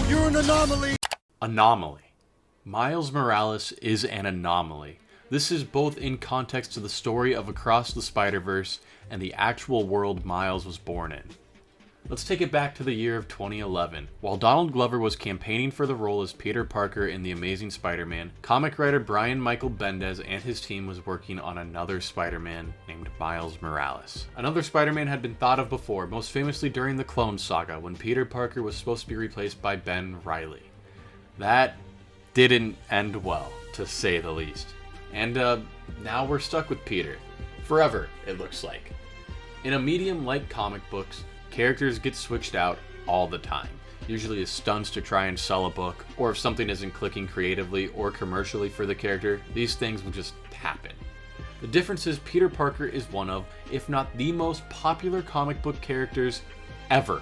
You're an anomaly! Anomaly. Miles Morales is an anomaly. This is both in context to the story of Across the Spider-Verse and the actual world Miles was born in. Let's take it back to the year of 2011. While Donald Glover was campaigning for the role as Peter Parker in The Amazing Spider-Man, comic writer Brian Michael Bendis and his team was working on another Spider-Man named Miles Morales. Another Spider-Man had been thought of before, most famously during the Clone Saga, when Peter Parker was supposed to be replaced by Ben Reilly. That didn't end well, to say the least. And now we're stuck with Peter. Forever, it looks like. In a medium like comic books, characters get switched out all the time, usually as stunts to try and sell a book, or if something isn't clicking creatively or commercially for the character, these things will just happen. The difference is Peter Parker is one of, if not the most popular comic book characters ever.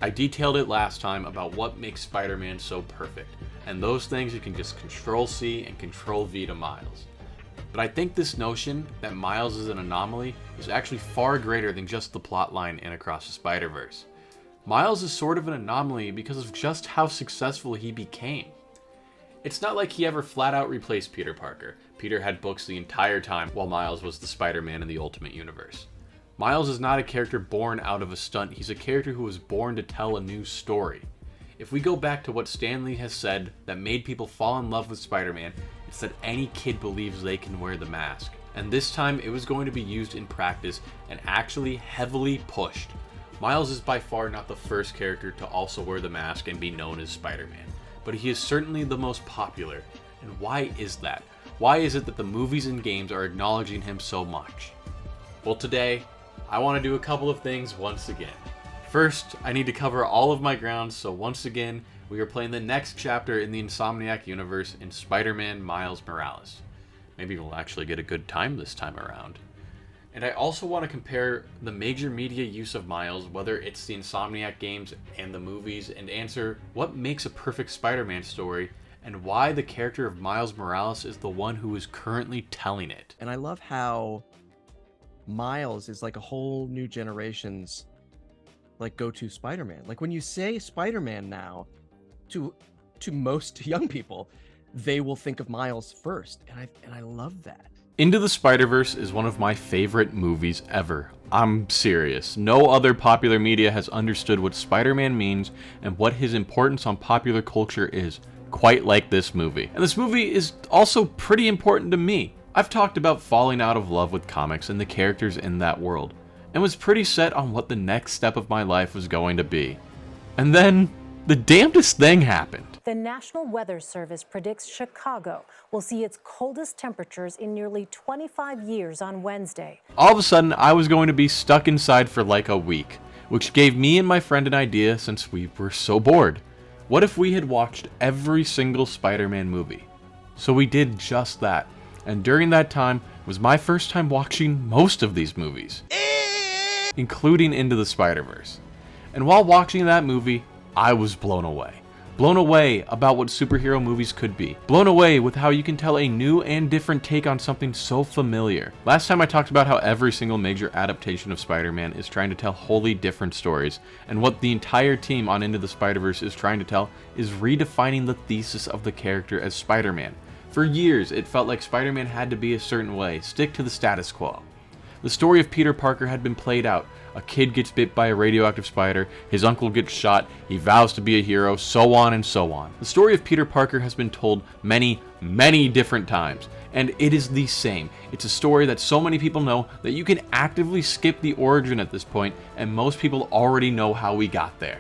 I detailed it last time about what makes Spider-Man so perfect, and those things you can just Control-C and Control-V to Miles. But I think this notion that Miles is an anomaly is actually far greater than just the plotline in Across the Spider-Verse. Miles is sort of an anomaly because of just how successful he became. It's not like he ever flat out replaced Peter Parker. Peter had books the entire time while Miles was the Spider-Man in the Ultimate Universe. Miles is not a character born out of a stunt, he's a character who was born to tell a new story. If we go back to what Stan Lee has said that made people fall in love with Spider-Man, it's that any kid believes they can wear the mask. And this time it was going to be used in practice and actually heavily pushed. Miles is by far not the first character to also wear the mask and be known as Spider-Man, but he is certainly the most popular. And why is that? Why is it that the movies and games are acknowledging him so much? Well, today, I want to do a couple of things once again. First, I need to cover all of my ground, so once again, we are playing the next chapter in the Insomniac universe in Spider-Man Miles Morales. Maybe we'll actually get a good time this time around. And I also want to compare the major media use of Miles, whether it's the Insomniac games and the movies, and answer what makes a perfect Spider-Man story, and why the character of Miles Morales is the one who is currently telling it. And I love how Miles is like a whole new generation's like go-to Spider-Man. Like when you say Spider-Man now to most young people, they will think of Miles first, and I love that. Into the Spider-Verse is one of my favorite movies ever. I'm serious. No other popular media has understood what Spider-Man means and what his importance on popular culture is quite like this movie. And this movie is also pretty important to me. I've talked about falling out of love with comics and the characters in that world, and was pretty set on what the next step of my life was going to be. And then, the damnedest thing happened. The National Weather Service predicts Chicago will see its coldest temperatures in nearly 25 years on Wednesday. All of a sudden, I was going to be stuck inside for like a week, which gave me and my friend an idea since we were so bored. What if we had watched every single Spider-Man movie? So we did just that, and during that time was my first time watching most of these movies, including Into the Spider-Verse. And while watching that movie, I was blown away. Blown away about what superhero movies could be. Blown away with how you can tell a new and different take on something so familiar. Last time I talked about how every single major adaptation of Spider-Man is trying to tell wholly different stories, and what the entire team on Into the Spider-Verse is trying to tell is redefining the thesis of the character as Spider-Man. For years, it felt like Spider-Man had to be a certain way, stick to the status quo. The story of Peter Parker had been played out. A kid gets bit by a radioactive spider, his uncle gets shot, he vows to be a hero, so on and so on. The story of Peter Parker has been told many, many different times, and it is the same. It's a story that so many people know that you can actively skip the origin at this point, and most people already know how we got there.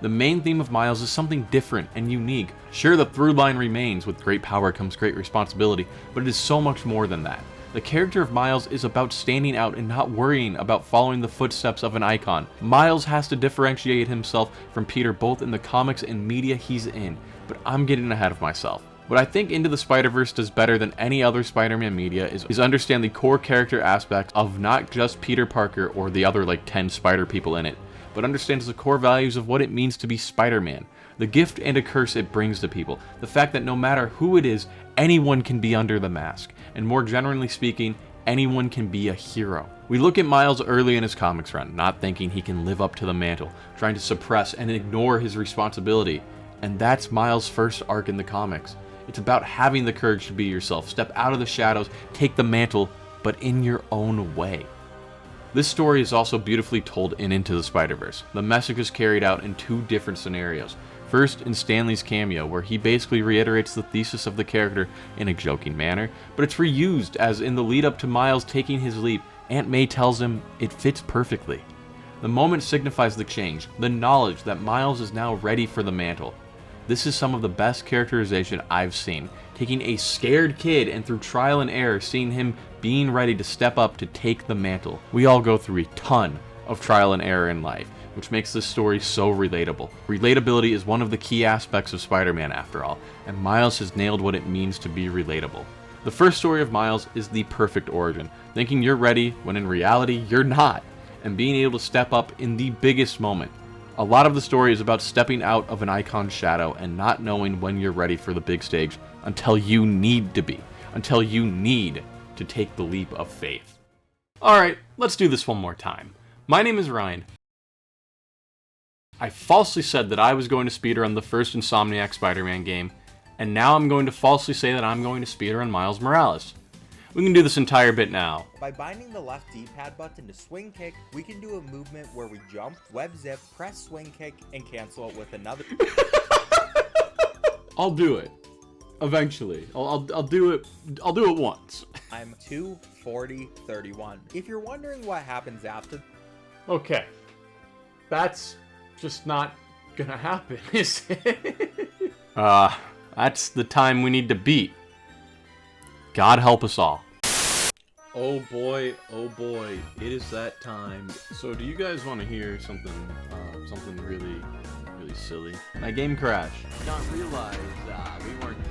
The main theme of Miles is something different and unique. Sure, the through line remains, with great power comes great responsibility, but it is so much more than that. The character of Miles is about standing out and not worrying about following the footsteps of an icon. Miles has to differentiate himself from Peter both in the comics and media he's in, but I'm getting ahead of myself. What I think Into the Spider-Verse does better than any other Spider-Man media is understand the core character aspects of not just Peter Parker or the other like 10 Spider people in it, but understands the core values of what it means to be Spider-Man. The gift and a curse it brings to people. The fact that no matter who it is, anyone can be under the mask. And more generally speaking, anyone can be a hero. We look at Miles early in his comics run, not thinking he can live up to the mantle, trying to suppress and ignore his responsibility. And that's Miles' first arc in the comics. It's about having the courage to be yourself, step out of the shadows, take the mantle, but in your own way. This story is also beautifully told in Into the Spider-Verse. The message is carried out in 2 different scenarios. First, in Stanley's cameo, where he basically reiterates the thesis of the character in a joking manner, but it's reused as in the lead up to Miles taking his leap, Aunt May tells him it fits perfectly. The moment signifies the change, the knowledge that Miles is now ready for the mantle. This is some of the best characterization I've seen, taking a scared kid and through trial and error seeing him being ready to step up to take the mantle. We all go through a ton of trial and error in life, which makes this story so relatable. Relatability is one of the key aspects of Spider-Man after all, and Miles has nailed what it means to be relatable. The first story of Miles is the perfect origin, thinking you're ready when in reality you're not, and being able to step up in the biggest moment. A lot of the story is about stepping out of an icon's shadow and not knowing when you're ready for the big stage until you need to be, until you need to take the leap of faith. Alright, let's do this one more time. My name is Ryan. I falsely said that I was going to speedrun the first Insomniac Spider-Man game, and now I'm going to falsely say that I'm going to speedrun Miles Morales. We can do this entire bit now. By binding the left D-pad button to swing kick, we can do a movement where we jump, web zip, press swing kick, and cancel it with another. I'll do it. Eventually. I'll do it. I'll do it once. I'm 240-31. If you're wondering what happens after... Okay. That's just not gonna happen, is it? That's the time we need to beat. God help us all. Oh boy, it is that time. So do you guys want to hear something really silly? My game crashed. Not realize we weren't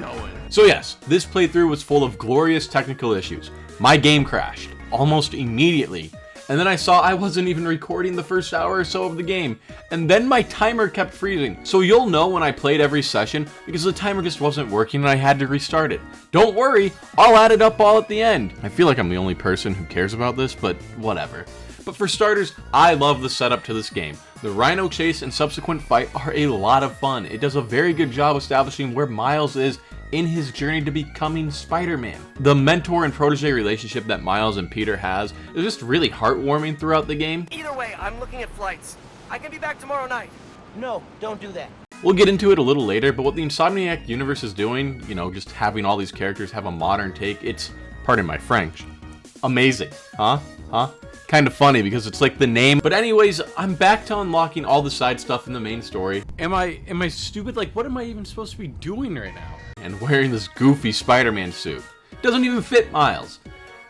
going. So yes, this playthrough was full of glorious technical issues. My game crashed almost immediately, and then I saw I wasn't even recording the first hour or so of the game, and then my timer kept freezing. So you'll know when I played every session because the timer just wasn't working and I had to restart it. Don't worry, I'll add it up all at the end. I feel like I'm the only person who cares about this, but whatever. But for starters, I love the setup to this game. The Rhino chase and subsequent fight are a lot of fun. It does a very good job establishing where Miles is in his journey to becoming Spider-Man. The mentor and protege relationship that Miles and Peter has is just really heartwarming throughout the game. Either way, I'm looking at flights. I can be back tomorrow night. No, don't do that. We'll get into it a little later, but what the Insomniac universe is doing, you know, just having all these characters have a modern take, it's, pardon my French, amazing. Huh? Kind of funny because it's like the name. But anyways, I'm back to unlocking all the side stuff in the main story. Am I stupid? Like, what am I even supposed to be doing right now? And wearing this goofy Spider-Man suit. Doesn't even fit Miles.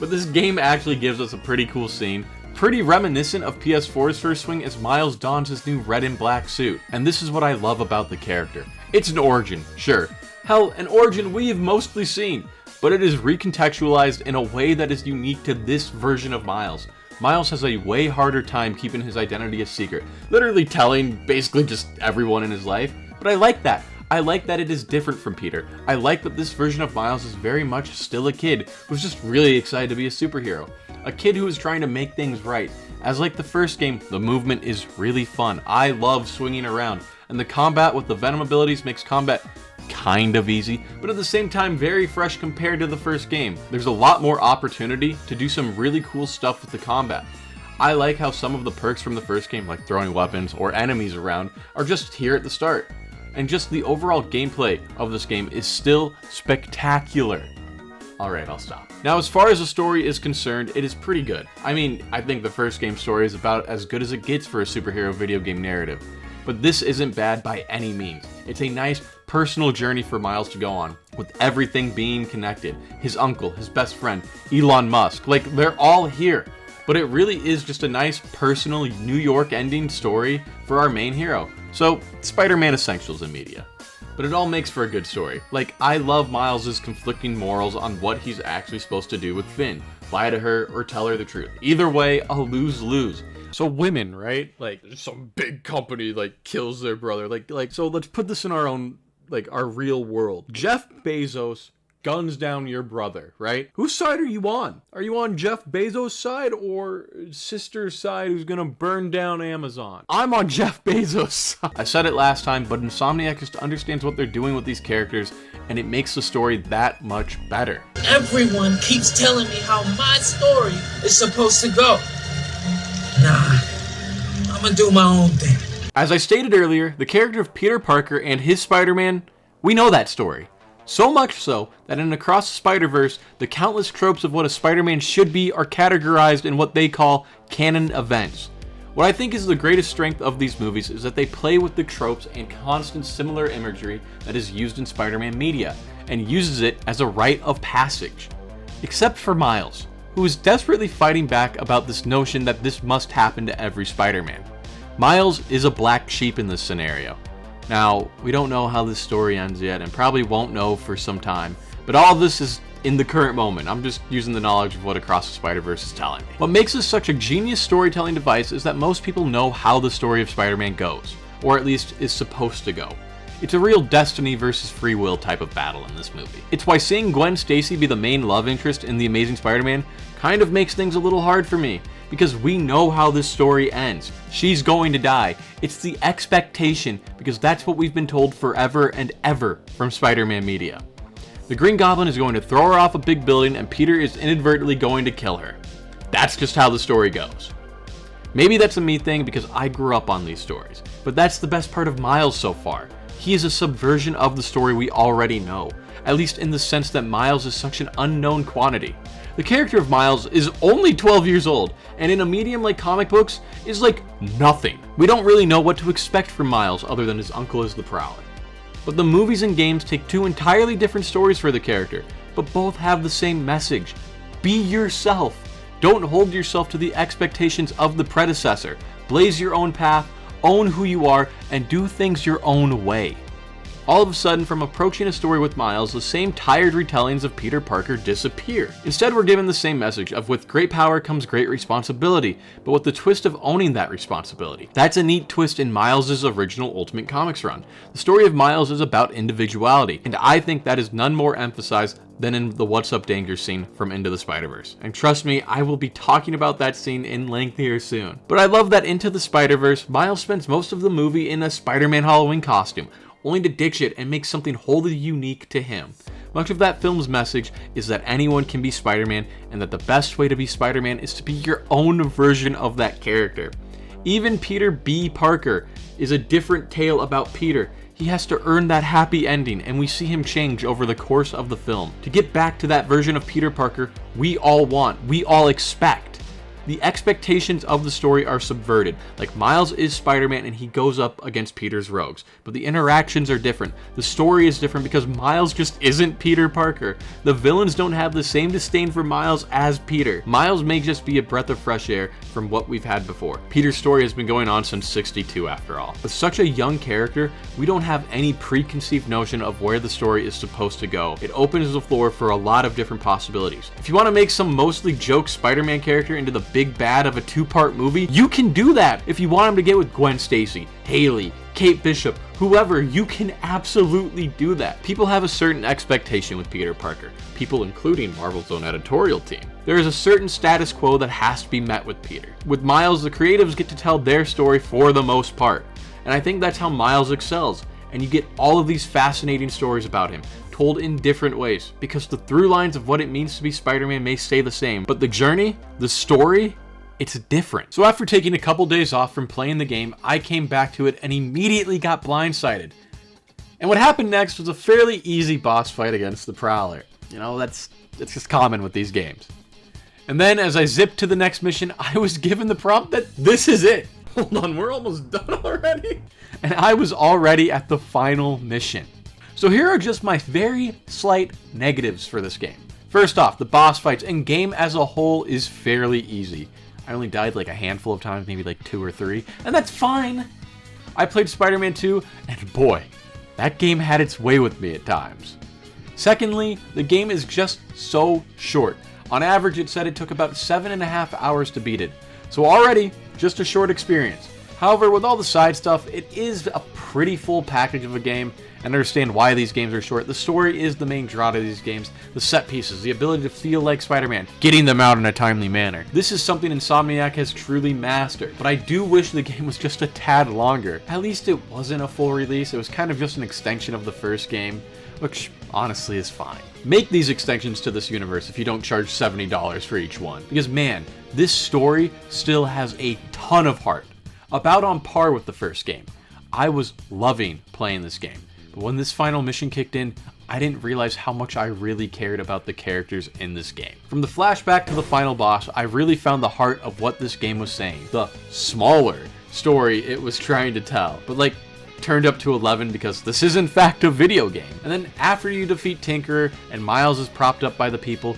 But this game actually gives us a pretty cool scene. Pretty reminiscent of PS4's first swing as Miles dons his new red and black suit. And this is what I love about the character. It's an origin, sure. Hell, an origin we've mostly seen. But it is recontextualized in a way that is unique to this version of Miles. Miles has a way harder time keeping his identity a secret, literally telling basically just everyone in his life. But I like that. I like that it is different from Peter. I like that this version of Miles is very much still a kid who's just really excited to be a superhero. A kid who is trying to make things right. As like the first game, the movement is really fun. I love swinging around, and the combat with the Venom abilities makes combat kind of easy, but at the same time very fresh compared to the first game. There's a lot more opportunity to do some really cool stuff with the combat. I like how some of the perks from the first game, like throwing weapons or enemies around, are just here at the start. And just the overall gameplay of this game is still spectacular. Alright, I'll stop. Now, as far as the story is concerned, it is pretty good. I mean, I think the first game's story is about as good as it gets for a superhero video game narrative. But this isn't bad by any means. It's a nice personal journey for Miles to go on, with everything being connected. His uncle, his best friend, Elon Musk, like they're all here. But it really is just a nice personal New York ending story for our main hero. So, Spider-Man essentials in media. But it all makes for a good story. Like, I love Miles' conflicting morals on what he's actually supposed to do with Finn. Lie to her or tell her the truth. Either way, a lose-lose. So women, right? Like, some big company, like, kills their brother. Like, so let's put this in our own, like, our real world. Jeff Bezos guns down your brother, right? Whose side are you on? Are you on Jeff Bezos' side or sister's side who's gonna burn down Amazon? I'm on Jeff Bezos' side. I said it last time, but Insomniac just understands what they're doing with these characters, and it makes the story that much better. Everyone keeps telling me how my story is supposed to go. Nah, I'm gonna do my own thing. As I stated earlier, the character of Peter Parker and his Spider-Man, we know that story. So much so that in Across the Spider-Verse, the countless tropes of what a Spider-Man should be are categorized in what they call canon events. What I think is the greatest strength of these movies is that they play with the tropes and constant similar imagery that is used in Spider-Man media, and uses it as a rite of passage. Except for Miles, who is desperately fighting back about this notion that this must happen to every Spider-Man. Miles is a black sheep in this scenario. Now, we don't know how this story ends yet, and probably won't know for some time, but all of this is in the current moment. I'm just using the knowledge of what Across the Spider-Verse is telling me. What makes this such a genius storytelling device is that most people know how the story of Spider-Man goes, or at least is supposed to go. It's a real destiny versus free will type of battle in this movie. It's why seeing Gwen Stacy be the main love interest in The Amazing Spider-Man kind of makes things a little hard for me, because we know how this story ends. She's going to die. It's the expectation, because that's what we've been told forever and ever from Spider-Man media. The Green Goblin is going to throw her off a big building, and Peter is inadvertently going to kill her. That's just how the story goes. Maybe that's a me thing because I grew up on these stories, but that's the best part of Miles so far. He is a subversion of the story we already know, at least in the sense that Miles is such an unknown quantity. The character of Miles is only 12 years old, and in a medium like comic books, is like nothing. We don't really know what to expect from Miles other than his uncle is the Prowler. But the movies and games take two entirely different stories for the character, but both have the same message. Be yourself. Don't hold yourself to the expectations of the predecessor. Blaze your own path, own who you are, and do things your own way. All of a sudden, from approaching a story with Miles, the same tired retellings of Peter Parker disappear. Instead, we're given the same message of with great power comes great responsibility, but with the twist of owning that responsibility. That's a neat twist in Miles' original Ultimate Comics run. The story of Miles is about individuality, and I think that is none more emphasized than in the What's Up Danger scene from Into the Spider-Verse. And trust me, I will be talking about that scene in length here soon. But I love that Into the Spider-Verse, Miles spends most of the movie in a Spider-Man Halloween costume, only to ditch it and make something wholly unique to him. Much of that film's message is that anyone can be Spider-Man, and that the best way to be Spider-Man is to be your own version of that character. Even Peter B. Parker is a different tale about Peter. He has to earn that happy ending, and we see him change over the course of the film to get back to that version of Peter Parker we all want, we all expect. The expectations of the story are subverted. Like Miles is Spider-Man and he goes up against Peter's rogues, but the interactions are different. The story is different because Miles just isn't Peter Parker. The villains don't have the same disdain for Miles as Peter. Miles may just be a breath of fresh air from what we've had before. Peter's story has been going on since '62 after all. With such a young character, we don't have any preconceived notion of where the story is supposed to go. It opens the floor for a lot of different possibilities. If you want to make some mostly joke Spider-Man character into the big bad of a two-part movie, you can do that. If you want him to get with Gwen Stacy, Haley, Kate Bishop, whoever, you can absolutely do that. People have a certain expectation with Peter Parker, people including Marvel's own editorial team. There is a certain status quo that has to be met with Peter. With Miles, the creatives get to tell their story for the most part, and I think that's how Miles excels, and you get all of these fascinating stories about him, told in different ways, because the through lines of what it means to be Spider-Man may stay the same, but the journey, the story, it's different. So after taking a couple days off from playing the game, I came back to it and immediately got blindsided. And what happened next was a fairly easy boss fight against the Prowler. You know, that's just common with these games. And then as I zipped to the next mission, I was given the prompt that this is it. Hold on, we're almost done already? And I was already at the final mission. So here are just my very slight negatives for this game. First off, the boss fights and game as a whole is fairly easy. I only died like a handful of times, maybe like 2 or 3, and that's fine. I played Spider-Man 2, and boy, that game had its way with me at times. Secondly, the game is just so short. On average, it said it took about 7.5 hours to beat it. So already, just a short experience. However, with all the side stuff, it is a pretty full package of a game, and understand why these games are short. The story is the main draw to these games, the set pieces, the ability to feel like Spider-Man, getting them out in a timely manner. This is something Insomniac has truly mastered, but I do wish the game was just a tad longer. At least it wasn't a full release, it was kind of just an extension of the first game, which honestly is fine. Make these extensions to this universe if you don't charge $70 for each one, because man, this story still has a ton of heart. About on par with the first game. I was loving playing this game. But when this final mission kicked in, I didn't realize how much I really cared about the characters in this game. From the flashback to the final boss, I really found the heart of what this game was saying. The smaller story it was trying to tell, but like turned up to 11 because this is in fact a video game. And then after you defeat Tinkerer and Miles is propped up by the people,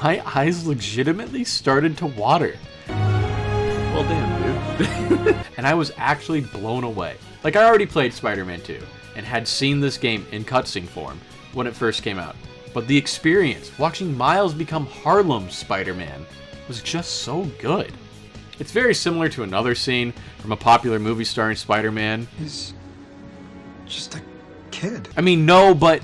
my eyes legitimately started to water. Well damn, dude. And I was actually blown away. Like, I already played Spider-Man 2 and had seen this game in cutscene form when it first came out. But the experience, watching Miles become Harlem's Spider-Man, was just so good. It's very similar to another scene from a popular movie starring Spider-Man. He's just a kid. I mean, no, but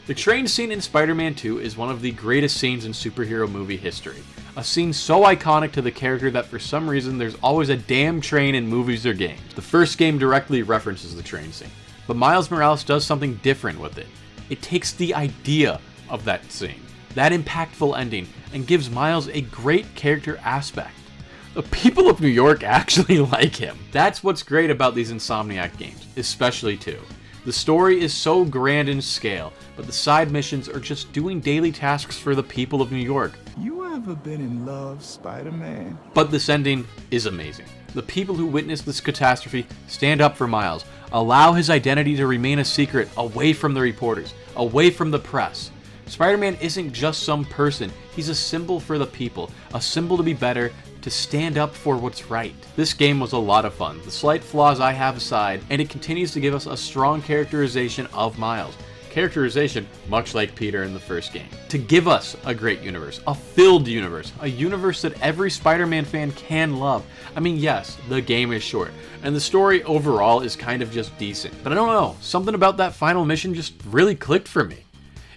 the train scene in Spider-Man 2 is one of the greatest scenes in superhero movie history. A scene so iconic to the character that for some reason there's always a damn train in movies or games. The first game directly references the train scene, but Miles Morales does something different with it. It takes the idea of that scene, that impactful ending, and gives Miles a great character aspect. The people of New York actually like him. That's what's great about these Insomniac games, especially 2. The story is so grand in scale, but the side missions are just doing daily tasks for the people of New York. You ever been in love, Spider-Man? But this ending is amazing. The people who witnessed this catastrophe stand up for Miles, allow his identity to remain a secret away from the reporters, away from the press. Spider-Man isn't just some person, he's a symbol for the people, a symbol to be better, to stand up for what's right. This game was a lot of fun, the slight flaws I have aside, and it continues to give us a strong characterization of Miles. Characterization, much like Peter in the first game. To give us a great universe, a filled universe, a universe that every Spider-Man fan can love. I mean, yes, the game is short, and the story overall is kind of just decent, but I don't know, something about that final mission just really clicked for me.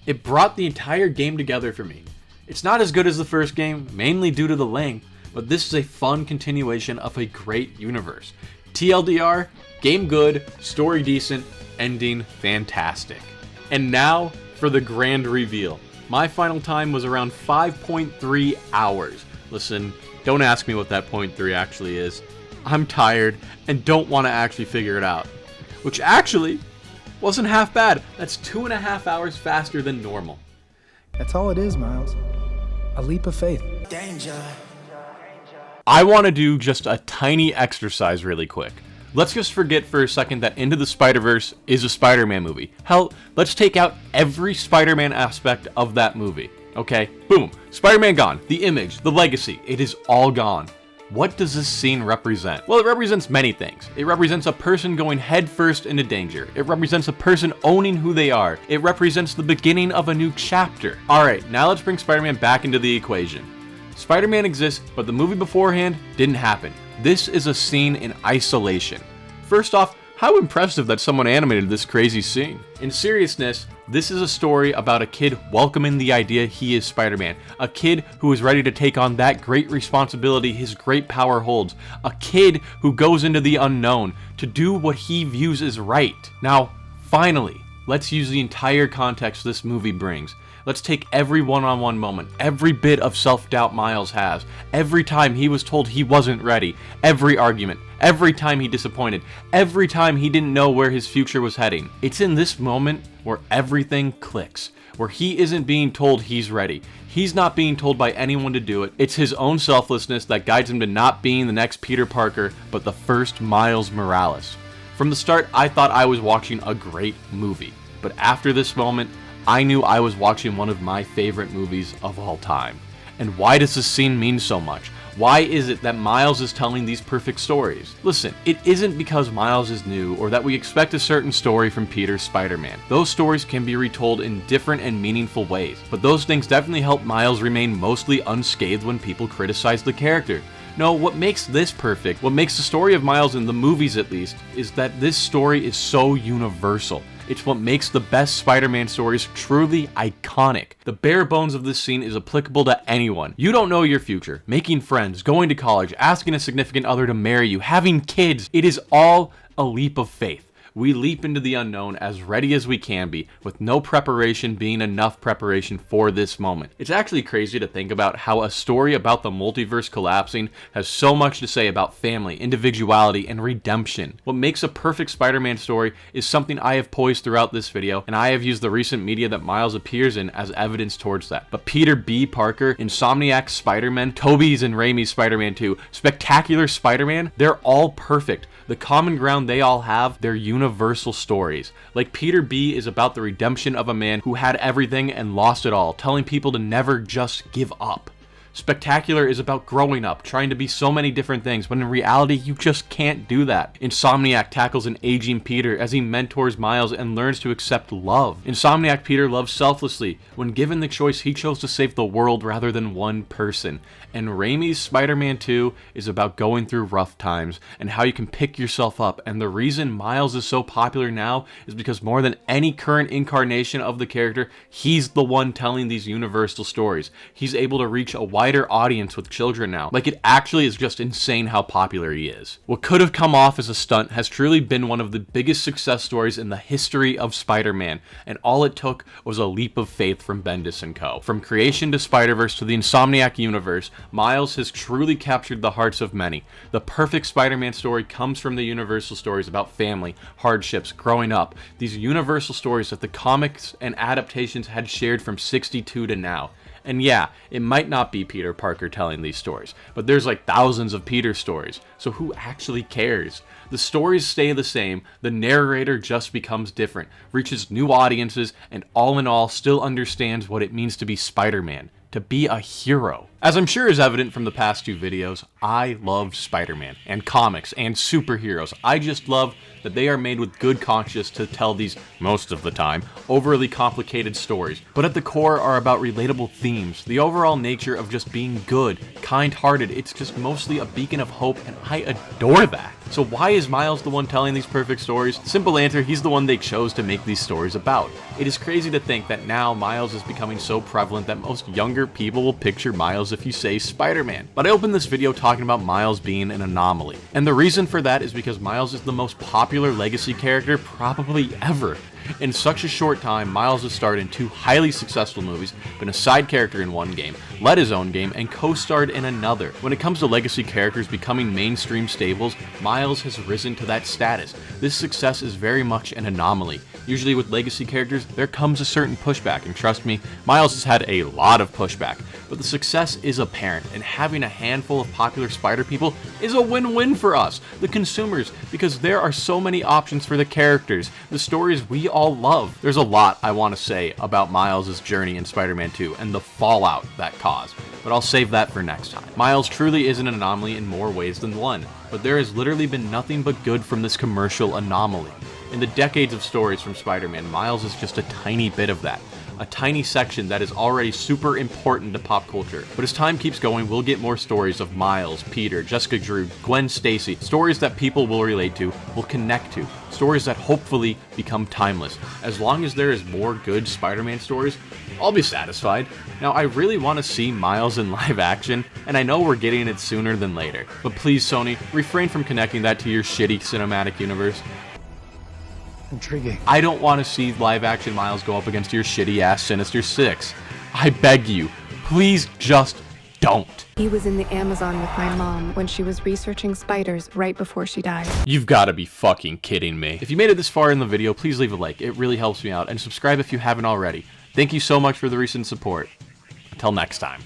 It brought the entire game together for me. It's not as good as the first game, mainly due to the length, but this is a fun continuation of a great universe. TLDR, game good, story decent, ending fantastic. And now for the grand reveal. My final time was around 5.3 hours. Listen, don't ask me what that 0.3 actually is. I'm tired and don't want to actually figure it out. Which actually wasn't half bad. That's 2.5 hours faster than normal. That's all it is, Miles. A leap of faith. Danger. I want to do just a tiny exercise really quick. Let's just forget for a second that Into the Spider-Verse is a Spider-Man movie. Hell, let's take out every Spider-Man aspect of that movie. Okay? Boom. Spider-Man gone. The image, the legacy, it is all gone. What does this scene represent? Well, it represents many things. It represents a person going headfirst into danger. It represents a person owning who they are. It represents the beginning of a new chapter. Alright, now let's bring Spider-Man back into the equation. Spider-Man exists, but the movie beforehand didn't happen. This is a scene in isolation. First off, how impressive that someone animated this crazy scene. In seriousness, this is a story about a kid welcoming the idea he is Spider-Man. A kid who is ready to take on that great responsibility his great power holds. A kid who goes into the unknown to do what he views as right. Now, finally, let's use the entire context this movie brings. Let's take every one-on-one moment, every bit of self-doubt Miles has, every time he was told he wasn't ready, every argument, every time he disappointed, every time he didn't know where his future was heading. It's in this moment where everything clicks, where he isn't being told he's ready. He's not being told by anyone to do it. It's his own selflessness that guides him to not being the next Peter Parker, but the first Miles Morales. From the start, I thought I was watching a great movie, but after this moment, I knew I was watching one of my favorite movies of all time. And why does this scene mean so much? Why is it that Miles is telling these perfect stories? Listen, it isn't because Miles is new or that we expect a certain story from Peter's Spider-Man. Those stories can be retold in different and meaningful ways, but those things definitely help Miles remain mostly unscathed when people criticize the character. No, what makes this perfect, what makes the story of Miles in the movies at least, is that this story is so universal. It's what makes the best Spider-Man stories truly iconic. The bare bones of this scene is applicable to anyone. You don't know your future, making friends, going to college, asking a significant other to marry you, having kids. It is all a leap of faith. We leap into the unknown as ready as we can be, with no preparation being enough preparation for this moment. It's actually crazy to think about how a story about the multiverse collapsing has so much to say about family, individuality, and redemption. What makes a perfect Spider-Man story is something I have poised throughout this video, and I have used the recent media that Miles appears in as evidence towards that. But Peter B. Parker, Insomniac's Spider-Man, Tobey's and Raimi's Spider-Man 2, Spectacular Spider-Man, they're all perfect. The common ground they all have, they're universal stories. Like Peter B is about the redemption of a man who had everything and lost it all, telling people to never just give up. Spectacular is about growing up, trying to be so many different things, when in reality, you just can't do that. Insomniac tackles an aging Peter as he mentors Miles and learns to accept love. Insomniac Peter loves selflessly. When given the choice, he chose to save the world rather than one person. And Raimi's Spider-Man 2 is about going through rough times and how you can pick yourself up. And the reason Miles is so popular now is because more than any current incarnation of the character, he's the one telling these universal stories. He's able to reach a wider audience with children now. Like, it actually is just insane how popular he is. What could have come off as a stunt has truly been one of the biggest success stories in the history of Spider-Man, and all it took was a leap of faith from Bendis and Co. From creation to Spider-Verse to the Insomniac universe, Miles has truly captured the hearts of many. The perfect Spider-Man story comes from the universal stories about family, hardships, growing up. These universal stories that the comics and adaptations had shared from 62 to now. And yeah, it might not be Peter Parker telling these stories, but there's like thousands of Peter stories, so who actually cares? The stories stay the same, the narrator just becomes different, reaches new audiences, and all in all still understands what it means to be Spider-Man, to be a hero. As I'm sure is evident from the past two videos, I love Spider-Man, and comics, and superheroes. I just love that they are made with good conscience to tell these, most of the time, overly complicated stories, but at the core are about relatable themes, the overall nature of just being good, kind-hearted. It's just mostly a beacon of hope, and I adore that. So why is Miles the one telling these perfect stories? Simple answer, he's the one they chose to make these stories about. It is crazy to think that now Miles is becoming so prevalent that most younger people will picture Miles if you say Spider-Man. But I opened this video talking about Miles being an anomaly. And the reason for that is because Miles is the most popular legacy character probably ever. In such a short time, Miles has starred in 2 highly successful movies, been a side character in one game, led his own game, and co-starred in another. When it comes to legacy characters becoming mainstream staples, Miles has risen to that status. This success is very much an anomaly. Usually with legacy characters, there comes a certain pushback, and trust me, Miles has had a lot of pushback. But the success is apparent, and having a handful of popular Spider people is a win-win for us, the consumers, because there are so many options for the characters, the stories we all love. There's a lot I want to say about Miles' journey in Spider-Man 2 and the fallout that caused, but I'll save that for next time. Miles truly is an anomaly in more ways than one, but there has literally been nothing but good from this commercial anomaly. In the decades of stories from Spider-Man, Miles is just a tiny bit of that. A tiny section that is already super important to pop culture. But as time keeps going, we'll get more stories of Miles, Peter, Jessica Drew, Gwen Stacy, stories that people will relate to, will connect to, stories that hopefully become timeless. As long as there is more good Spider-Man stories, I'll be satisfied. Now, I really want to see Miles in live action, and I know we're getting it sooner than later. But please, Sony, refrain from connecting that to your shitty cinematic universe. Intriguing. I don't want to see live-action Miles go up against your shitty-ass Sinister Six. I beg you, please just don't. He was in the Amazon with my mom when she was researching spiders right before she died. You've got to be fucking kidding me. If you made it this far in the video, please leave a like. It really helps me out. And subscribe if you haven't already. Thank you so much for the recent support. Until next time.